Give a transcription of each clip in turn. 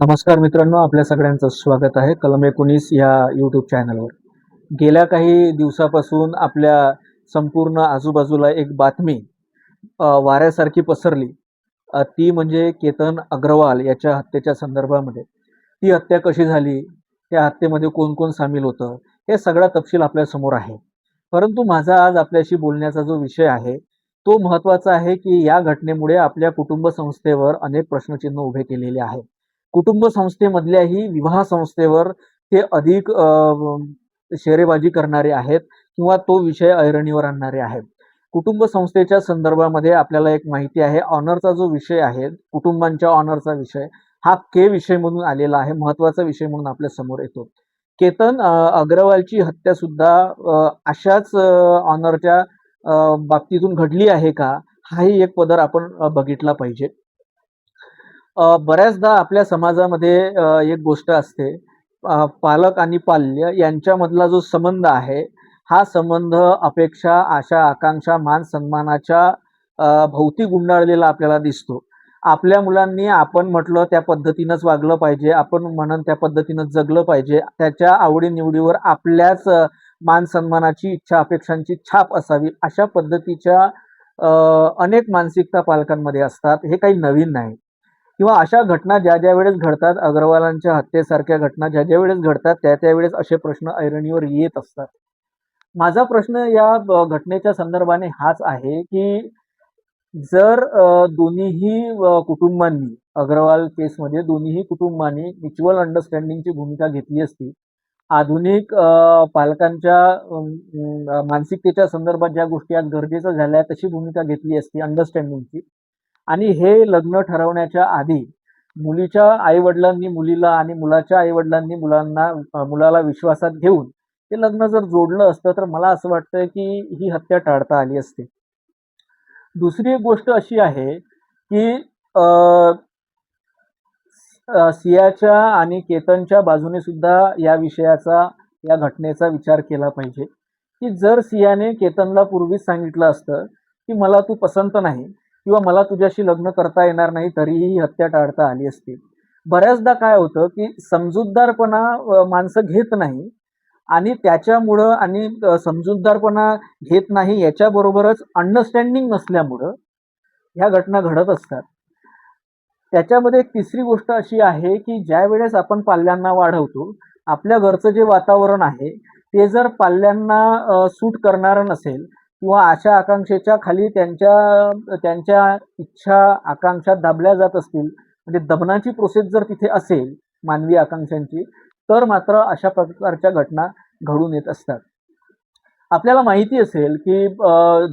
नमस्कार मित्रांनो, आपल्या सगळ्यांचं स्वागत आहे कलम 19 या यूट्यूब चॅनलवर. गेल्या काही दिवसापासून आपल्या संपूर्ण आजूबाजूला एक बातमी वाऱ्यासारखी पसरली. ती म्हणजे केतन अग्रवाल याच्या हत्येच्या संदर्भामध्ये. ती हत्या कशी झाली, त्या हत्येमध्ये कोण कोण सामील होतं, हे सगळा तपशील आपल्यासमोर आहे. परंतु माझा आज आपल्याशी बोलण्याचा जो विषय आहे तो महत्त्वाचा आहे, की या घटनेमुळे आपल्या कुटुंब संस्थेवर अनेक प्रश्नचिन्ह उभे केलेले आहेत. कुटुंब संस्थेमधल्याही विवाह संस्थेवर ते अधिक शेरेबाजी करणारे आहेत किंवा तो विषय ऐरणीवर आणणारे आहेत. कुटुंब संस्थेच्या संदर्भामध्ये आपल्याला एक माहिती आहे, ऑनरचा जो विषय आहे, कुटुंबांच्या ऑनरचा विषय, हा विषय म्हणून आलेला आहे, महत्त्वाचा विषय म्हणून आपल्या समोर येतो. केतन अग्रवालची हत्या सुद्धा अशाच ऑनरच्या बाबतीतून घडली आहे का? हाही एक पदर आपण बघितला पाहिजे. बऱ्याचदा आपल्या समाजामध्ये एक गोष्ट असते, पालक आणि पाल्य यांच्यामधला जो संबंध आहे, हा संबंध अपेक्षा, आशा, आकांक्षा, मान सन्मानाच्या भोवती गुंडाळलेला आपल्याला दिसतो. आपल्या मुलांनी आपण म्हटलं त्या पद्धतीनंच वागलं पाहिजे, आपण म्हणन त्या पद्धतीनं जगलं पाहिजे. त्याच्या आवडी-निवडीवर आपल्याच मान सन्मानाची इच्छा, अपेक्षांची छाप असावी, अशा पद्धतीच्या अनेक मानसिकता पालकांमध्ये असतात. हे काही नवीन नाही. किंवा अशा घटना ज्या वेळेस घडतात, अग्रवालांच्या हत्येसारख्या घटना ज्या वेळेस घडतात, त्यावेळेस असे प्रश्न ऐरणीवर येत असतात. माझा प्रश्न या घटनेच्या संदर्भाने हाच आहे, की जर दोन्हीही कुटुंबांनी, अग्रवाल केसमध्ये दोन्हीही कुटुंबांनी म्युच्युअल अंडरस्टँडिंगची भूमिका घेतली असती, आधुनिक पालकांच्या मानसिकतेच्या संदर्भात ज्या गोष्टी आज गरजेच्या झाल्या तशी भूमिका घेतली असती अंडरस्टँडिंगची, आणि हे लग्न ठरवण्याच्या आधी मुलीच्या आई-वडिलांनी मुलीला आणि मुलाच्या आई-वडिलांनी मुलाला विश्वासात घेऊन ते लग्न जर जोडलं असतं, तर मला असं वाटतं की ही हत्या टाळता आली असती. दुसरी एक गोष्ट अशी आहे, की सियाच्या आणि केतनच्या बाजूने सुद्धा या घटनेचा विचार केला पाहिजे, की जर सियाने केतनला पूर्वीच सांगितलं असतं, की मला तू पसंत नाही किंवा मला तुझ्याशी लग्न करता येणार नाही, तरीही ही हत्या टाळता आली असती. बऱ्याचदा काय होतं, की समजूतदारपणा माणसं घेत नाही आणि त्याच्यामुळं आणि समजूतदारपणा घेत नाही याच्याबरोबरच अंडरस्टँडिंग नसल्यामुळं ह्या घटना घडत असतात. त्याच्यामध्ये एक तिसरी गोष्ट अशी आहे, की ज्यावेळेस आपण पाल्यांना वाढवतो, आपल्या घरचं जे वातावरण आहे, ते जर पाल्यांना सूट करणारं नसेल किंवा आशा आकांक्षेच्या खाली त्यांच्या त्यांच्या इच्छा, आकांक्षा दाबल्या जात असतील, म्हणजे दबनाची प्रोसेस जर तिथे असेल मानवी आकांक्षांची, तर मात्र अशा प्रकारच्या घटना घडून येत असतात. आपल्याला माहिती असेल, की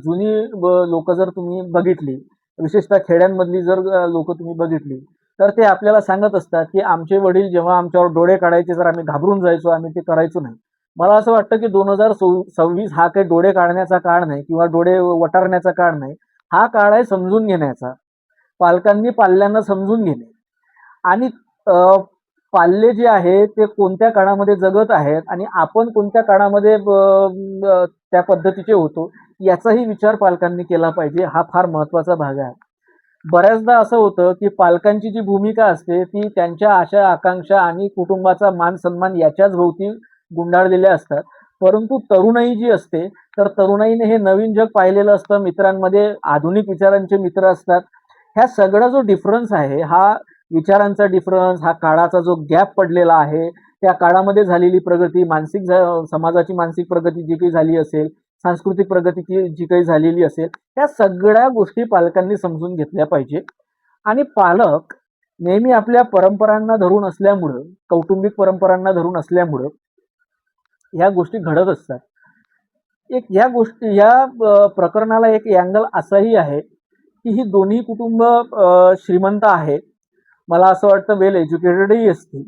जुनी लोकं जर तुम्ही बघितली, विशेषतः खेड्यांमधली जर लोकं तुम्ही बघितली, तर ते आपल्याला सांगत असतात, की आमचे वडील जेव्हा आमच्यावर डोळे काढायचे तर आम्ही घाबरून जायचो, आम्ही ते करायचो नाही. मला असं वाटतं, की 2026 हा काही डोळे काढण्याचा काळ नाही किंवा डोळे वटारण्याचा काळ नाही. हा काळ आहे समजून घेण्याचा. पालकांनी पाल्यांना समजून घेणे आणि पाल्य जे आहे ते कोणत्या काळामध्ये जगत आहेत आणि आपण कोणत्या काळामध्ये त्या पद्धतीचे होतो, याचाही विचार पालकांनी केला पाहिजे. हा फार महत्त्वाचा भाग आहे. बऱ्याचदा असं होतं, की पालकांची जी भूमिका असते ती त्यांच्या आशा, आकांक्षा आणि कुटुंबाचा मान-सन्मान याच्याच भोवती गुंडाळलेल्या असतात. परंतु तरुणाई जी असते, तर तरुणाईने हे नवीन जग पाहिलेलं असतं. मित्रांमध्ये आधुनिक विचारांचे मित्र असतात. ह्या सगळा जो डिफरन्स आहे, हा विचारांचा डिफरन्स, हा काळाचा जो गॅप पडलेला आहे, त्या काळामध्ये झालेली प्रगती, समाजाची मानसिक प्रगती जी काही झाली असेल, सांस्कृतिक प्रगती जी काही झालेली असेल, त्या सगळ्या गोष्टी पालकांनी समजून घेतल्या पाहिजे. आणि पालक नेहमी आपल्या परंपरांना धरून असल्यामुळं, कौटुंबिक परंपरांना धरून असल्यामुळं ह्या गोष्टी घडत असतात. एक ह्या प्रकरणाला एक अँगल असाही आहे, की ही दोन्ही कुटुंब श्रीमंत आहेत. मला असं वाटतं वेल एज्युकेटेडही असतील.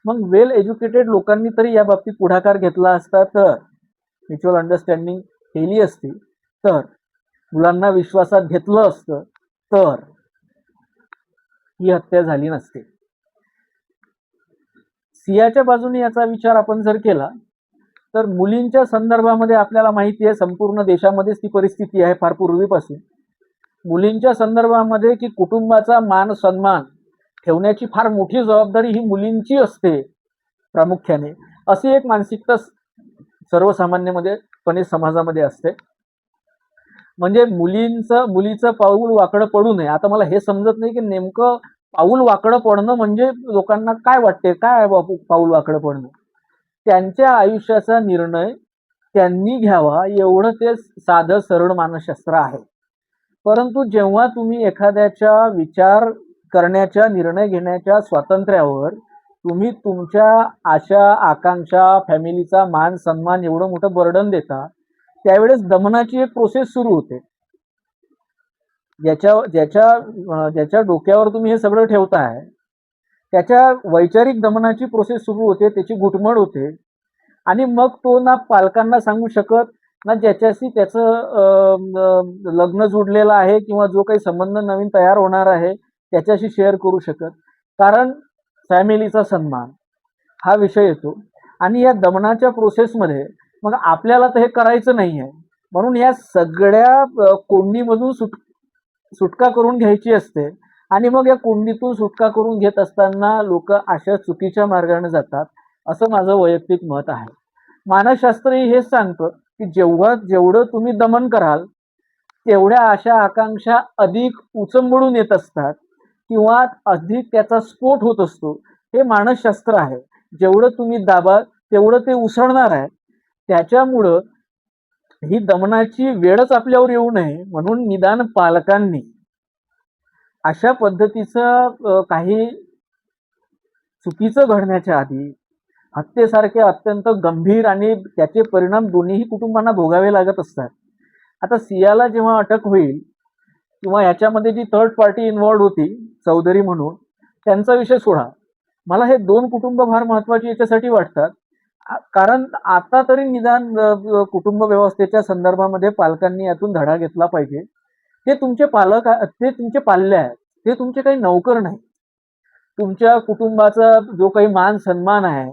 मग वेल एज्युकेटेड लोकांनी तरी या बाबतीत पुढाकार घेतला असता, तर म्युच्युअल अंडरस्टँडिंग केली असती, तर मुलांना विश्वासात घेतलं असतं, तर ही हत्या झाली नसते. सियाच्या बाजूने याचा विचार आपण जर केला, तर मुलींच्या संदर्भामध्ये आपल्याला माहिती आहे संपूर्ण देशामध्येच ती परिस्थिती आहे फार पूर्वीपासून. मुलींच्या संदर्भामध्ये, की कुटुंबाचा मान सन्मान ठेवण्याची फार मोठी जबाबदारी ही मुलींची असते प्रामुख्याने, अशी एक मानसिकता सर्वसामान्यमध्ये समाजामध्ये असते. म्हणजे मुलीचं पाऊल वाकडं पडू नये. आता मला हे समजत नाही की नेमकं पाऊल वाकडं पडणं म्हणजे लोकांना काय वाटते, काय आहे बापू पाऊल वाकडं पडणं? त्यांच्या आयुष्याचा निर्णय त्यांनी घ्यावा एवढं ते साधं सरळ मानसशास्त्र आहे. परंतु जेव्हा तुम्ही एखाद्याच्या विचार करण्याच्या, निर्णय घेण्याच्या स्वातंत्र्यावर तुम्ही तुमच्या आशा, आकांक्षा, फॅमिलीचा मान, सन्मान एवढं मोठं बर्डन देता, त्यावेळेस दमनाची एक प्रोसेस सुरू होते. ज्याच्या डोक्यावर तुम्ही हे सगळं ठेवताय, त्याच्या वैचारिक दमनाची प्रोसेस सुरू होते, त्याची घुटमळ होते. आणि मग तो ना पालकांना सांगू शकत, ना ज्याच्याशी त्याचं लग्न जुडलेलं आहे किंवा जो काही संबंध नवीन तयार होणार आहे त्याच्याशी शेअर करू शकत. कारण फॅमिलीचा सन्मान हा विषय येतो. आणि या दमनाच्या प्रोसेसमध्ये मग आपल्याला तर हे करायचं नाही आहे, म्हणून या सगळ्या कोंडीमधून सुटका करून घ्यायची असते. आणि मग या कोंडीतून सुटका करून घेत असताना लोक अशा चुकीच्या मार्गाने जातात, असं माझं वैयक्तिक मत आहे. मानसशास्त्रही हेच सांगतं की जेवढं तुम्ही दमन कराल तेवढ्या आशा आकांक्षा अधिक उचंबळून येत असतात किंवा अधिक त्याचा स्फोट होत असतो. हे मानसशास्त्र आहे. जेवढं तुम्ही दाबाल तेवढं ते उसळणार आहे. त्याच्यामुळं ही दमनाची वेळच आपल्यावर येऊ नये म्हणून निदान पालकांनी अशा पद्धतीचं काही चुकीचं घडण्याच्या आधी हत्येसारखे अत्यंत गंभीर आणि त्याचे परिणाम दोन्ही कुटुंबांना भोगावे लागत असतात. आता सियाला जेव्हा अटक होईल किंवा याच्यामध्ये जी थर्ड पार्टी इन्व्हॉल्ड होती चौधरी म्हणून, त्यांचा विषय सोडा. मला हे दोन कुटुंब फार महत्वाची याच्यासाठी वाटतात. कारण आता तरी निदान कुटुंब व्यवस्थेच्या संदर्भामध्ये पालकांनी यातून धडा घेतला पाहिजे. ते तुमचे पालक, ते तुमचे पाल्य आहेत, ते तुमचे काही नौकर नाही. तुमच्या कुटुंबाचा जो काही मान सन्मान आहे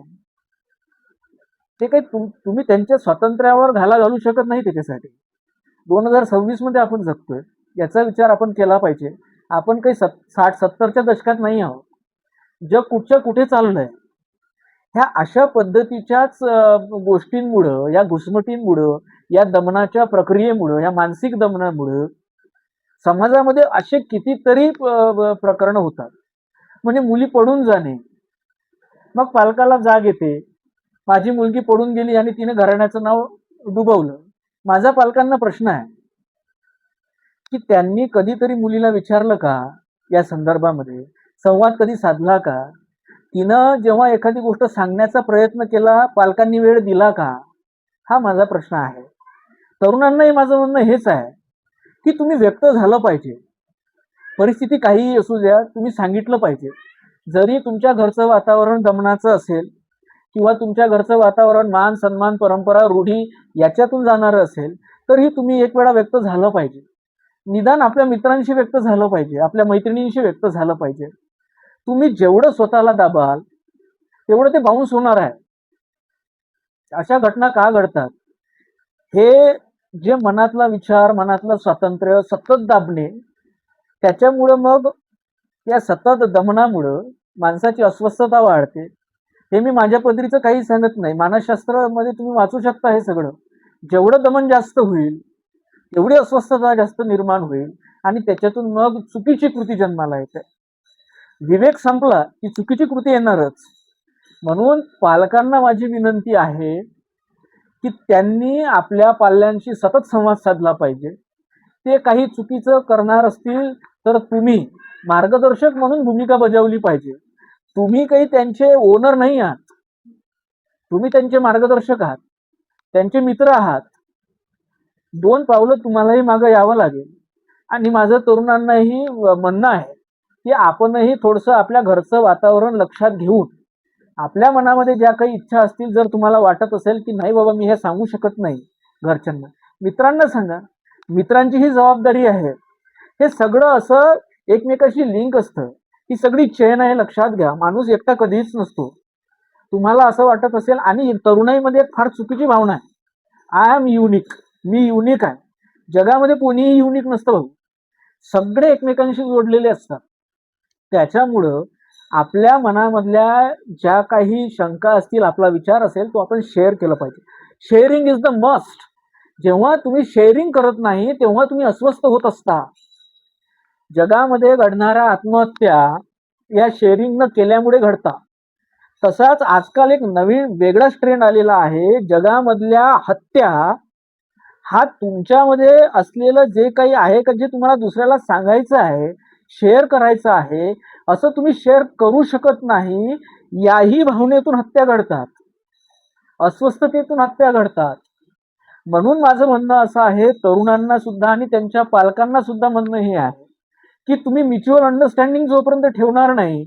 ते काही तुम्ही त्यांच्या स्वातंत्र्यावर घालू शकत नाही. त्याच्यासाठी 2026 मध्ये आपण जगतोय, याचा विचार आपण केला पाहिजे. आपण काही 60-70च्या दशकात नाही आहोत. जग कुठच्या कुठे चाललंय. ह्या अशा पद्धतीच्याच गोष्टींमुळं, या घुसमटींमुळं, या दमनाच्या प्रक्रियेमुळं, या मानसिक दमनामुळं समाजामध्ये असे कितीतरी प्रकरण होतात. म्हणजे मुली पडून जाणे, मग पालकाला जाग येते, माझी मुलगी पडून गेली आणि तिने घराण्याचं नाव डुबवलं. माझा पालकांना प्रश्न आहे की त्यांनी कधीतरी मुलीला विचारलं का, या संदर्भामध्ये संवाद कधी साधला का? तिनं जेव्हा एखादी गोष्ट सांगण्याचा प्रयत्न केला, पालकांनी वेळ दिला का? हा माझा प्रश्न आहे. तरुणांनाही माझं म्हणणं हेच आहे की तुम्ही व्यक्त झालं पाहिजे. परिस्थिती काहीही असू द्या, तुम्ही सांगितलं पाहिजे. जरी तुमच्या घरचं वातावरण दमनाचं असेल किंवा तुमच्या घरचं वातावरण मान सन्मान परंपरा रूढी याच्यातून जाणारं असेल, तरी तुम्ही एक वेळा व्यक्त झालं पाहिजे. निदान आपल्या मित्रांशी व्यक्त झालं पाहिजे, आपल्या मैत्रिणींशी व्यक्त झालं पाहिजे. तुम्ही जेवढं स्वतःला दाबाल तेवढं ते बाउन्स होणार आहे. अशा घटना का घडतात? हे जे मनातला विचार, मनातलं स्वातंत्र्य सतत दाबणे, त्याच्यामुळं मग या सतत दमनामुळं माणसाची अस्वस्थता वाढते. हे मी माझ्या पदरीचं काही सांगत नाही. मानसशास्त्रामध्ये तुम्ही वाचू शकता हे सगळं. जेवढं दमन जास्त होईल तेवढी अस्वस्थता जास्त निर्माण होईल आणि त्याच्यातून मग चुकीची कृती जन्माला येते. विवेक संपला की चुकीची कृती येणारच. म्हणून पालकांना माझी विनंती आहे की त्यांनी आपल्या पाल्यांशी सतत संवाद साधला पाहिजे. ते काही चुकीचं करणार असतील तर तुम्ही मार्गदर्शक म्हणून भूमिका बजावली पाहिजे. तुम्ही काही त्यांचे ओनर नाही आहात, तुम्ही त्यांचे मार्गदर्शक आहात, त्यांचे मित्र आहात. 2 पावलं तुम्हालाही मागे यावं लागेल. आणि माझं तरुणांनाही म्हणणं आहे की आपणही थोडंसं आपल्या घरचं वातावरण लक्षात घेऊन आपल्या मनामध्ये ज्या काही इच्छा असतील, जर तुम्हाला वाटत असेल की नाही बाबा मी हे सांगू शकत नाही घरच्यांना, मित्रांना सांगा. मित्रांची ही जबाबदारी आहे. हे सगळं असं एकमेकाशी लिंक असतं. ही सगळी चेन आहे, लक्षात घ्या. माणूस एकटा कधीच नसतो. तुम्हाला असं वाटत असेल, आणि तरुणाईमध्ये एक फार चुकीची भावना आहे, आय एम युनिक, मी युनिक आहे. जगामध्ये कोणीही युनिक नसतं भाऊ. सगळे एकमेकांशी जोडलेले असतात. त्याच्यामुळं आपल्या मनामधल्या ज्या काही शंका असतील, आपला विचार असेल, तो आपण शेअर केला पाहिजे. Sharing is the must. जेव्हा तुम्ही शेअरिंग करत नाही तेव्हा तुम्ही अस्वस्थ होत असता. जगामध्ये घडणाऱ्या आत्महत्या या शेअरिंग न केल्यामुळे घडतात. तसाच आजकाल एक नवीन वेगळाच ट्रेंड आलेला आहे. जगामधल्या हत्या हा तुमच्यामध्ये असलेलं जे काही आहे का, जे तुम्हाला दुसऱ्याला सांगायचं आहे, शेअर करायचं आहे, असं तुम्ही शेअर करू शकत नाही, याही भावनेतून हत्या घडतात, अस्वस्थतेतून हत्या घडतात. म्हणून माझं म्हणणं असं आहे, तरुणांना सुद्धा आणि त्यांच्या पालकांना सुद्धा म्हणणं हे आहे की तुम्ही म्युच्युअल अंडरस्टँडिंग जोपर्यंत ठेवणार नाही,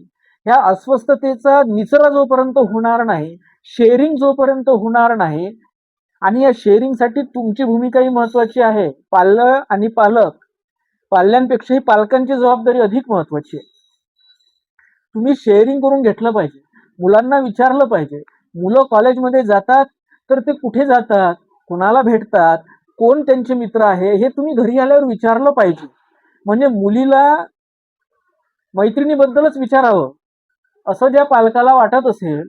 ह्या अस्वस्थतेचा निचरा जोपर्यंत होणार नाही, शेअरिंग जोपर्यंत होणार नाही, आणि या शेअरिंगसाठी तुमची भूमिकाही महत्वाची आहे. पाल्य आणि पालक, पाल्यांपेक्षाही पालकांची जबाबदारी अधिक महत्वाची आहे. तुम्ही शेअरिंग करून घेतलं पाहिजे, मुलांना विचारलं पाहिजे. मुलं कॉलेजमध्ये जातात तर ते कुठे जातात, कोणाला भेटतात, कोण त्यांचे मित्र आहे, हे तुम्ही घरी आल्यावर विचारलं पाहिजे. म्हणजे मुलीला मैत्रिणीबद्दलच विचारावं असं ज्या पालकाला वाटत असेल,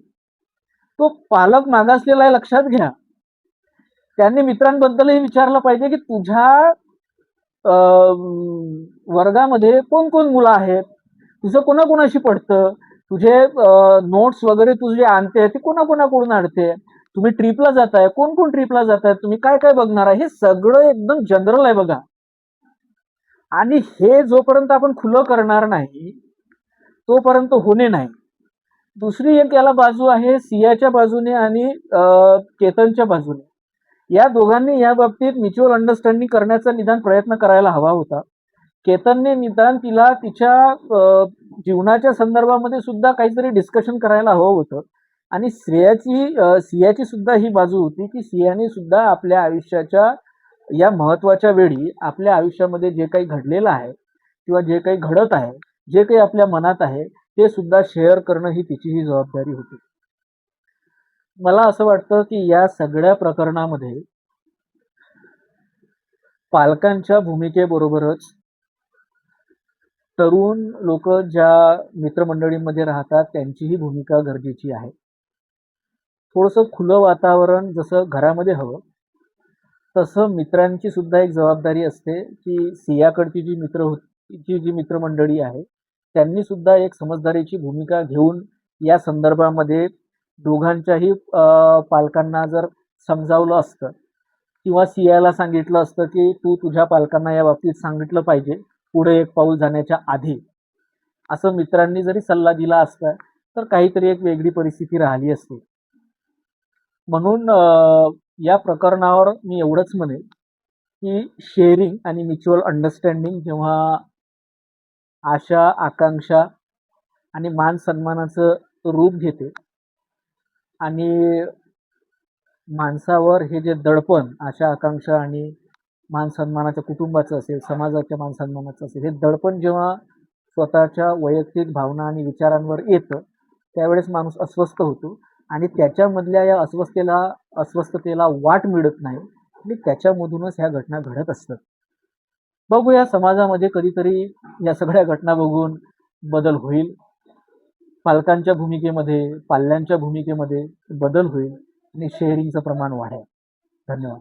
तो पालक मागासलेला आहे, लक्षात घ्या. त्यांनी मित्रांबद्दलही विचारलं पाहिजे की तुझ्या वर्गामध्ये कोण कोण मुलं आहेत, तुझं कोणाकोणाशी पडतं, तुझे नोट्स वगैरे तू जे आणते ते कोणाकोणाकडून आणते, तुम्ही ट्रिपला जाताय, कोण कोण ट्रिपला जाताय, तुम्ही काय काय बघणार आहे, हे सगळं एकदम जनरल आहे बघा. आणि हे जोपर्यंत आपण खुलं करणार नाही तोपर्यंत होणे नाही. दुसरी एक याला बाजू आहे सियाच्या बाजूने आणि केतनच्या बाजूने. या दोघांनी या बाबतीत म्युच्युअल अंडरस्टँडिंग करण्याचा निदान प्रयत्न करायला हवा होता. केतनने निदान तिला तिच्या जीवनाच्या संदर्भामध्ये सुद्धा काहीतरी डिस्कशन करायला हवं होतं. आणि सियाची सुद्धा ही बाजू होती की सियाने सुद्धा आपल्या आयुष्याच्या या महत्वाच्या वेळी आपल्या आयुष्यामध्ये जे काही घडलेलं आहे किंवा जे काही घडत आहे, जे काही आपल्या मनात आहे, ते सुद्धा शेअर करणं ही तिचीही जबाबदारी होती. मला असं वाटतं की या सगळ्या प्रकरणामध्ये पालकांच्या भूमिकेबरोबरच तरुण लोक ज्या मित्रमंडळीमध्ये राहतात त्यांचीही भूमिका गरजेची आहे. थोडंसं खुलं वातावरण जसं घरामध्ये हवं, तसं मित्रांची सुद्धा एक जबाबदारी असते की सियाकडची जी मित्रमंडळी आहे त्यांनी सुद्धा एक समजदारीची भूमिका घेऊन या संदर्भामध्ये दोघांच्याही पालकांना जर समजावलं असतं किंवा सियाला सांगितलं असतं की तू तुझ्या पालकांना या बाबतीत सांगितलं पाहिजे पुढे एक पाऊल जाण्याच्या आधी, असं मित्रांनी जरी सल्ला दिला असता तर काहीतरी एक वेगळी परिस्थिती राहिली असती. म्हणून या प्रकरणावर मी एवढंच म्हणेन की शेअरिंग आणि म्युच्युअल अंडरस्टँडिंग जेव्हा आशा, आकांक्षा आणि मान सन्मानाचं रूप घेते आणि माणसावर हे जे दडपण आशा, आकांक्षा आणि मान सन्मानाच्या कुटुंबाचं असेल, समाजाच्या मान सन्मानाचं असेल, हे दडपण जेव्हा स्वतःच्या वैयक्तिक भावना आणि विचारांवर येतं त्यावेळेस माणूस अस्वस्थ होतो आणि त्याच्यामधल्या या अस्वस्थतेला वाट मिळत नाही आणि त्याच्यामधूनच ह्या घटना घडत असतात. बघूया समाजामध्ये कधीतरी या सगळ्या घटना बघून बदल होईल. पालकांच्या भूमिकेमध्ये, पाल्यांच्या भूमिकेमध्ये बदल होईल आणि शेअरिंगचं प्रमाण वाढेल. धन्यवाद.